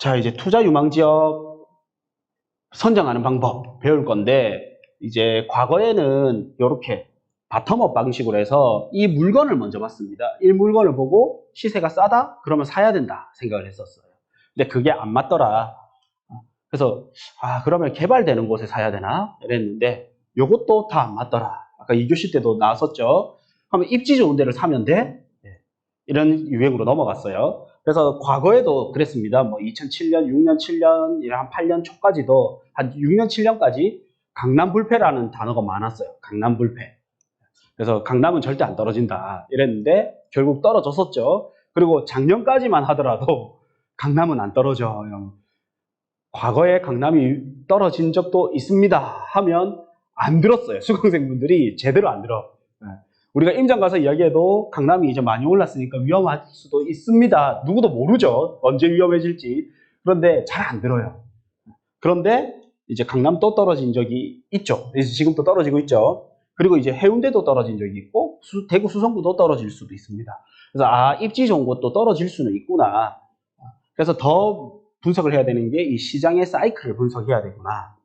자, 이제 투자 유망 지역 선정하는 방법 배울 건데, 이제 과거에는 이렇게 바텀업 방식으로 해서 이 물건을 먼저 봤습니다. 이 물건을 보고 시세가 싸다? 그러면 사야 된다 생각을 했었어요. 근데 그게 안 맞더라. 그래서 그러면 개발되는 곳에 사야 되나? 이랬는데 요것도 다 안 맞더라. 아까 2교시 때도 나왔었죠. 그러면 입지 좋은 데를 사면 돼? 이런 유행으로 넘어갔어요. 그래서 과거에도 그랬습니다. 뭐 2007년, 6년, 7년, 한 8년 초까지도 한 6년, 7년까지 강남 불패라는 단어가 많았어요. 강남 불패. 그래서 강남은 절대 안 떨어진다 이랬는데 결국 떨어졌었죠. 그리고 작년까지만 하더라도 강남은 안 떨어져. 과거에 강남이 떨어진 적도 있습니다 하면 안 들었어요. 수강생분들이 제대로 안 들어. 우리가 임장 가서 이야기해도 강남이 이제 많이 올랐으니까 위험할 수도 있습니다. 누구도 모르죠. 언제 위험해질지. 그런데 잘 안 들어요. 그런데 이제 강남 또 떨어진 적이 있죠. 지금 또 떨어지고 있죠. 그리고 이제 해운대도 떨어진 적이 있고 대구 수성구도 떨어질 수도 있습니다. 그래서 입지 좋은 곳도 떨어질 수는 있구나. 그래서 더 분석을 해야 되는 게 이 시장의 사이클을 분석해야 되구나.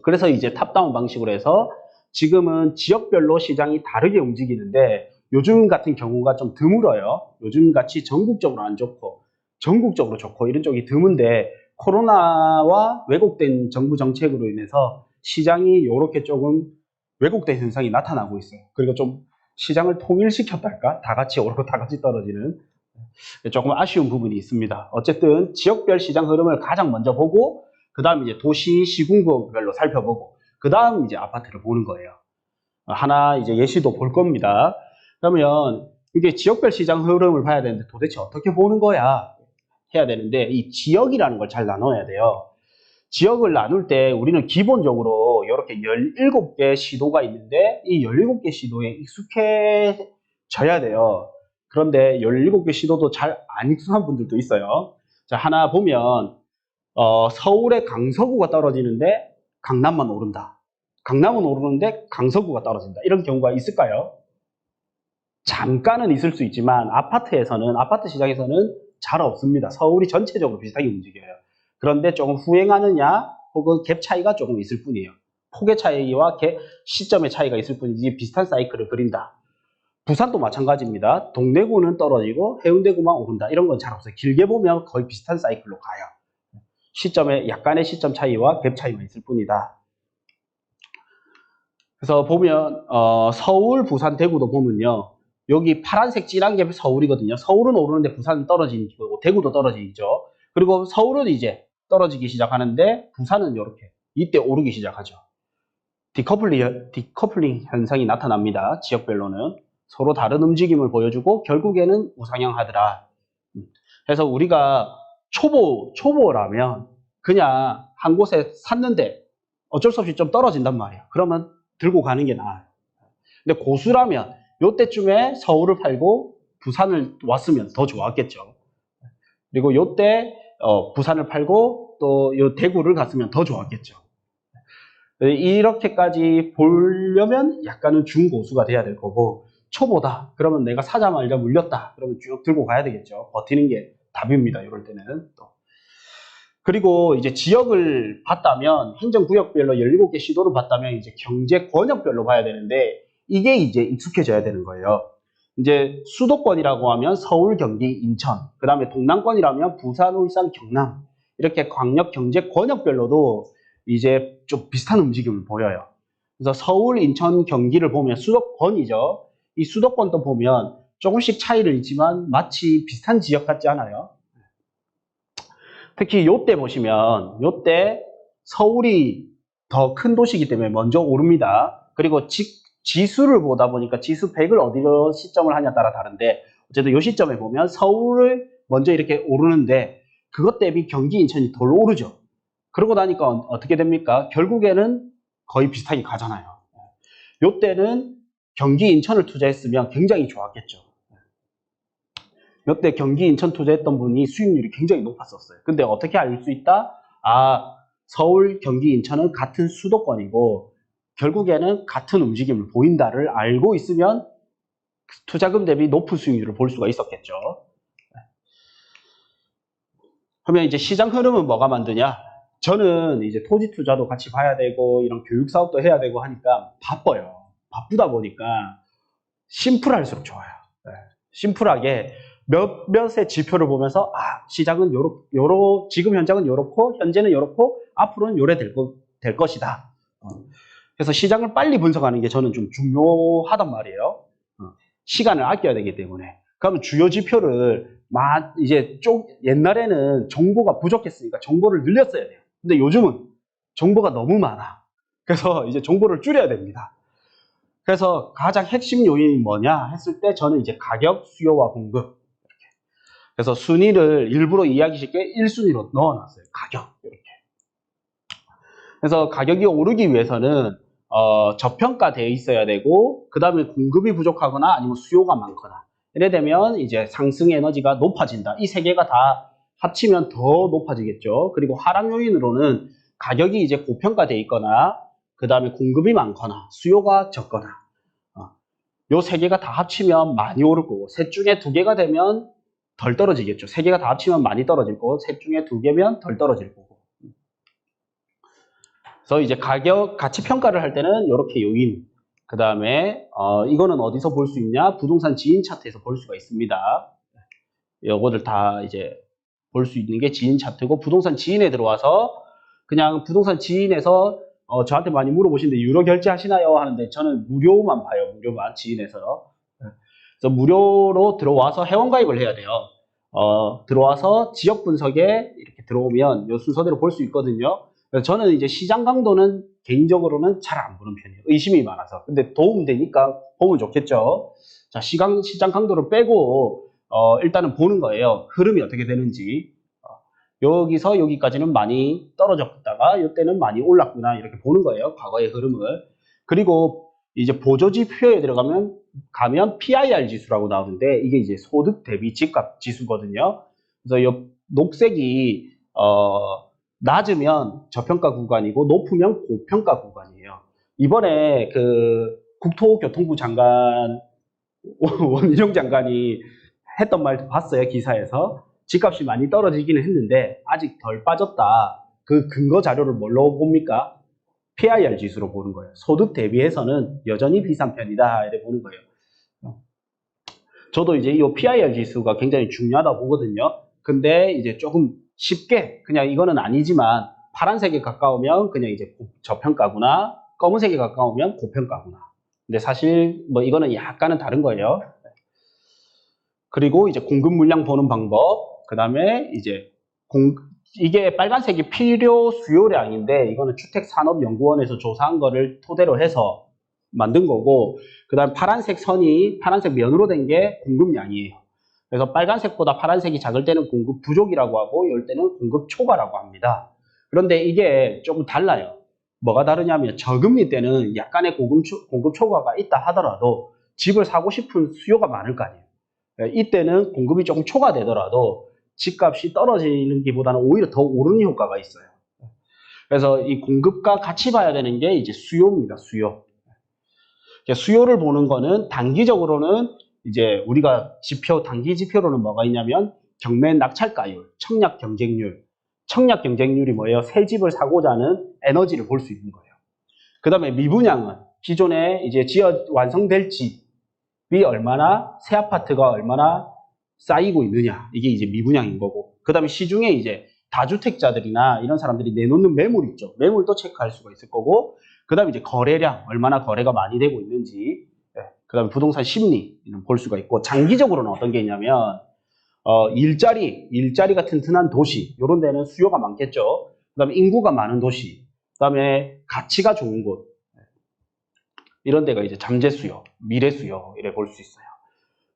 그래서 이제 탑다운 방식으로 해서 지금은 지역별로 시장이 다르게 움직이는데 요즘 같은 경우가 좀 드물어요. 요즘 같이 전국적으로 안 좋고 전국적으로 좋고 이런 쪽이 드문데 코로나와 왜곡된 정부 정책으로 인해서 시장이 이렇게 조금 왜곡된 현상이 나타나고 있어요. 그리고 좀 시장을 통일시켰달까? 다 같이 오르고 다 같이 떨어지는 조금 아쉬운 부분이 있습니다. 어쨌든 지역별 시장 흐름을 가장 먼저 보고 그 다음 이제 도시 시군구별로 살펴보고 그 다음 이제 아파트를 보는 거예요. 하나 이제 예시도 볼 겁니다. 그러면 이게 지역별 시장 흐름을 봐야 되는데 도대체 어떻게 보는 거야? 해야 되는데 이 지역이라는 걸 잘 나눠야 돼요. 지역을 나눌 때 우리는 기본적으로 이렇게 17개 시도가 있는데 이 17개 시도에 익숙해져야 돼요. 그런데 17개 시도도 잘 안 익숙한 분들도 있어요. 자, 하나 보면 서울의 강서구가 떨어지는데 강남만 오른다. 강남은 오르는데 강서구가 떨어진다. 이런 경우가 있을까요? 잠깐은 있을 수 있지만 아파트 시장에서는 잘 없습니다. 서울이 전체적으로 비슷하게 움직여요. 그런데 조금 후행하느냐 혹은 갭 차이가 조금 있을 뿐이에요. 폭의 차이와 시점의 차이가 있을 뿐이지 비슷한 사이클을 그린다. 부산도 마찬가지입니다. 동래구는 떨어지고 해운대구만 오른다. 이런 건 잘 없어요. 길게 보면 거의 비슷한 사이클로 가요. 시점에 약간의 시점 차이와 갭 차이만 있을 뿐이다. 그래서 보면 서울, 부산, 대구도 보면요. 여기 파란색 진한 게 서울이거든요. 서울은 오르는데 부산은 떨어지는 거고 대구도 떨어지죠. 그리고 서울은 이제 떨어지기 시작하는데 부산은 이렇게 이때 오르기 시작하죠. 디커플링 현상이 나타납니다. 지역별로는 서로 다른 움직임을 보여주고 결국에는 우상향하더라. 그래서 우리가 초보라면 그냥 한 곳에 샀는데 어쩔 수 없이 좀 떨어진단 말이에요. 그러면 들고 가는 게 나아요. 근데 고수라면 요때쯤에 서울을 팔고 부산을 왔으면 더 좋았겠죠. 그리고 요때 부산을 팔고 또 요 대구를 갔으면 더 좋았겠죠. 이렇게까지 보려면 약간은 중고수가 돼야 될 거고 초보다 그러면 내가 사자마자 물렸다 그러면 쭉 들고 가야 되겠죠. 버티는 게 답입니다. 이럴 때는 또. 그리고 이제 지역을 봤다면 행정구역별로 17개 시도를 봤다면 이제 경제 권역별로 봐야 되는데 이게 이제 익숙해져야 되는 거예요. 이제 수도권이라고 하면 서울, 경기, 인천, 그 다음에 동남권이라면 부산, 울산, 경남 이렇게 광역 경제 권역별로도 이제 좀 비슷한 움직임을 보여요. 그래서 서울, 인천, 경기를 보면 수도권이죠. 이 수도권도 보면 조금씩 차이를 있지만 마치 비슷한 지역 같지 않아요? 특히 요때 보시면 요때 서울이 더 큰 도시이기 때문에 먼저 오릅니다. 그리고 지수를 보다 보니까 지수 100을 어디로 시점을 하냐에 따라 다른데 어쨌든 요 시점에 보면 서울을 먼저 이렇게 오르는데 그것 대비 경기, 인천이 덜 오르죠. 그러고 나니까 어떻게 됩니까? 결국에는 거의 비슷하게 가잖아요. 요때는 경기, 인천을 투자했으면 굉장히 좋았겠죠. 요때 경기, 인천 투자했던 분이 수익률이 굉장히 높았었어요. 근데 어떻게 알 수 있다? 서울, 경기, 인천은 같은 수도권이고 결국에는 같은 움직임을 보인다를 알고 있으면 투자금 대비 높은 수익률을 볼 수가 있었겠죠. 그러면 이제 시장 흐름은 뭐가 만드냐? 저는 이제 토지 투자도 같이 봐야 되고 이런 교육 사업도 해야 되고 하니까 바빠요. 바쁘다 보니까 심플할수록 좋아요. 네. 심플하게 몇몇의 지표를 보면서 시장은 지금 현장은 요렇고 현재는 요렇고 앞으로는 요래 될 것이다. 그래서 시장을 빨리 분석하는 게 저는 좀 중요하단 말이에요. 시간을 아껴야 되기 때문에. 그러면 주요 지표를 이제 옛날에는 정보가 부족했으니까 정보를 늘렸어야 돼요. 근데 요즘은 정보가 너무 많아. 그래서 이제 정보를 줄여야 됩니다. 그래서 가장 핵심 요인이 뭐냐 했을 때 저는 이제 가격, 수요와 공급. 그래서 순위를 일부러 이해하기 쉽게 1순위로 넣어놨어요. 가격. 이렇게. 그래서 가격이 오르기 위해서는 저평가되어 있어야 되고, 그 다음에 공급이 부족하거나 아니면 수요가 많거나. 이래 되면 이제 상승 에너지가 높아진다. 이 세 개가 다 합치면 더 높아지겠죠. 그리고 하락 요인으로는 가격이 이제 고평가되어 있거나, 그 다음에 공급이 많거나, 수요가 적거나. 요 세 개가 다 합치면 많이 오를 거고, 셋 중에 두 개가 되면 덜 떨어지겠죠. 세 개가 다 합치면 많이 떨어질 거고, 셋 중에 두 개면 덜 떨어질 거고. 그래서 이제 가치 평가를 할 때는 이렇게 요인, 그 다음에 이거는 어디서 볼 수 있냐? 부동산 지인 차트에서 볼 수가 있습니다. 요거를 다 이제 볼 수 있는 게 지인 차트고, 부동산 지인에 들어와서 그냥 부동산 지인에서 저한테 많이 물어보시는데 유료 결제하시나요? 하는데 저는 무료만 봐요. 무료만 지인에서. 그래서 무료로 들어와서 회원가입을 해야 돼요. 들어와서 지역 분석에 이렇게 들어오면 이 순서대로 볼 수 있거든요. 그래서 저는 이제 시장 강도는 개인적으로는 잘 안 보는 편이에요. 의심이 많아서. 근데 도움되니까 보면 좋겠죠. 자, 시장 강도를 빼고 일단은 보는 거예요. 흐름이 어떻게 되는지. 여기서 여기까지는 많이 떨어졌다가 이때는 많이 올랐구나 이렇게 보는 거예요. 과거의 흐름을. 그리고 이제 보조지표에 가면 PIR 지수라고 나오는데 이게 이제 소득 대비 집값 지수거든요. 그래서 이 녹색이 낮으면 저평가 구간이고 높으면 고평가 구간이에요. 이번에 그 국토교통부 장관 원희룡 장관이 했던 말도 봤어요. 기사에서. 집값이 많이 떨어지기는 했는데 아직 덜 빠졌다. 그 근거 자료를 뭘로 봅니까? PIR 지수로 보는 거예요. 소득 대비해서는 여전히 비싼 편이다. 이렇게 보는 거예요. 저도 이제 이 PIR 지수가 굉장히 중요하다고 보거든요. 근데 이제 조금 쉽게 그냥 이거는 아니지만 파란색에 가까우면 그냥 이제 저평가구나, 검은색에 가까우면 고평가구나. 근데 사실 뭐 이거는 약간은 다른 거예요. 그리고 이제 공급 물량 보는 방법, 그 다음에 이제 이게 빨간색이 필요 수요량인데 이거는 주택산업연구원에서 조사한 거를 토대로 해서 만든 거고, 그 다음 파란색 면으로 된 게 공급량이에요. 그래서 빨간색보다 파란색이 작을 때는 공급 부족이라고 하고 이럴 때는 공급 초과라고 합니다. 그런데 이게 조금 달라요. 뭐가 다르냐면 저금리 때는 약간의 공급 초과가 있다 하더라도 집을 사고 싶은 수요가 많을 거 아니에요. 이때는 공급이 조금 초과되더라도 집값이 떨어지는 것보다는 오히려 더 오르는 효과가 있어요. 그래서 이 공급과 같이 봐야 되는 게 이제 수요입니다. 수요를 보는 거는 단기적으로는 이제 우리가 단기 지표로는 뭐가 있냐면 경매 낙찰가율, 청약 경쟁률이 뭐예요? 새 집을 사고자 하는 에너지를 볼 수 있는 거예요. 그 다음에 미분양은 기존에 이제 완성될 집이 얼마나, 새 아파트가 얼마나 쌓이고 있느냐. 이게 이제 미분양인 거고. 그 다음에 시중에 이제 다주택자들이나 이런 사람들이 내놓는 매물 있죠. 매물도 체크할 수가 있을 거고. 그 다음에 이제 거래량, 얼마나 거래가 많이 되고 있는지. 그 다음에 부동산 심리는 볼 수가 있고. 장기적으로는 어떤 게 있냐면, 일자리가 튼튼한 도시. 이런 데는 수요가 많겠죠. 그 다음에 인구가 많은 도시. 그 다음에 가치가 좋은 곳. 이런 데가 이제 잠재 수요, 미래 수요, 이래 볼 수 있어요.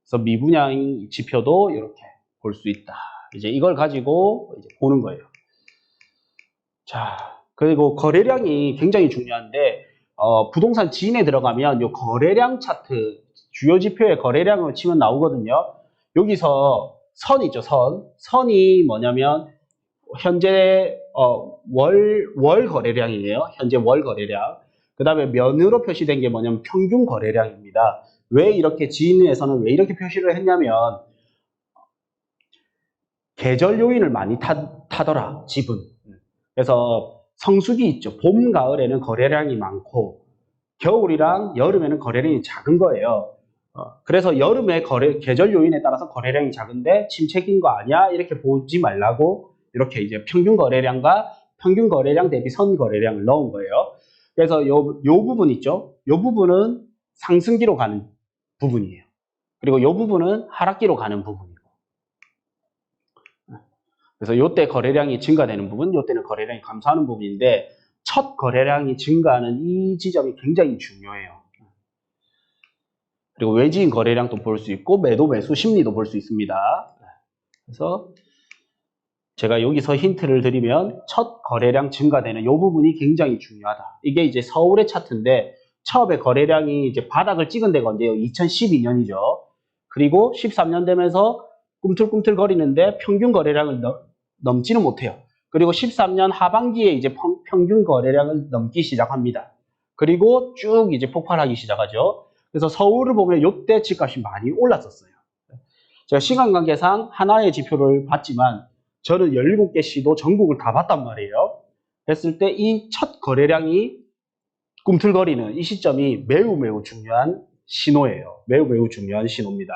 그래서 미분양 지표도 이렇게 볼 수 있다. 이제 이걸 가지고 이제 보는 거예요. 자, 그리고 거래량이 굉장히 중요한데, 부동산 지인에 들어가면 이 거래량 차트, 주요 지표의 거래량을 치면 나오거든요. 여기서 선 있죠, 선이 뭐냐면, 현재, 월 거래량이에요. 현재 월 거래량. 그 다음에 면으로 표시된 게 뭐냐면 평균 거래량입니다. 왜 이렇게 지인에서는 왜 이렇게 표시를 했냐면 계절 요인을 많이 하더라, 집은. 그래서 성수기 있죠. 봄, 가을에는 거래량이 많고 겨울이랑 여름에는 거래량이 작은 거예요. 그래서 여름에 계절 요인에 따라서 거래량이 작은데 침체기인 거 아니야? 이렇게 보지 말라고 이렇게 이제 평균 거래량과 평균 거래량 대비 선 거래량을 넣은 거예요. 그래서 요 부분 있죠. 요 부분은 상승기로 가는 부분이에요. 그리고 요 부분은 하락기로 가는 부분이고. 그래서 요때 거래량이 증가되는 부분, 요때는 거래량이 감소하는 부분인데 첫 거래량이 증가하는 이 지점이 굉장히 중요해요. 그리고 외지인 거래량도 볼 수 있고 매도 매수 심리도 볼 수 있습니다. 그래서 제가 여기서 힌트를 드리면 첫 거래량 증가되는 이 부분이 굉장히 중요하다. 이게 이제 서울의 차트인데 처음에 거래량이 이제 바닥을 찍은 데가 언제요? 2012년이죠. 그리고 13년 되면서 꿈틀꿈틀 거리는데 평균 거래량을 넘지는 못해요. 그리고 13년 하반기에 이제 평균 거래량을 넘기 시작합니다. 그리고 쭉 이제 폭발하기 시작하죠. 그래서 서울을 보면 이때 집값이 많이 올랐었어요. 제가 시간 관계상 하나의 지표를 봤지만 저는 17개 시도 전국을 다 봤단 말이에요. 했을 때 이 첫 거래량이 꿈틀거리는 이 시점이 매우 중요한 신호예요. 매우 중요한 신호입니다.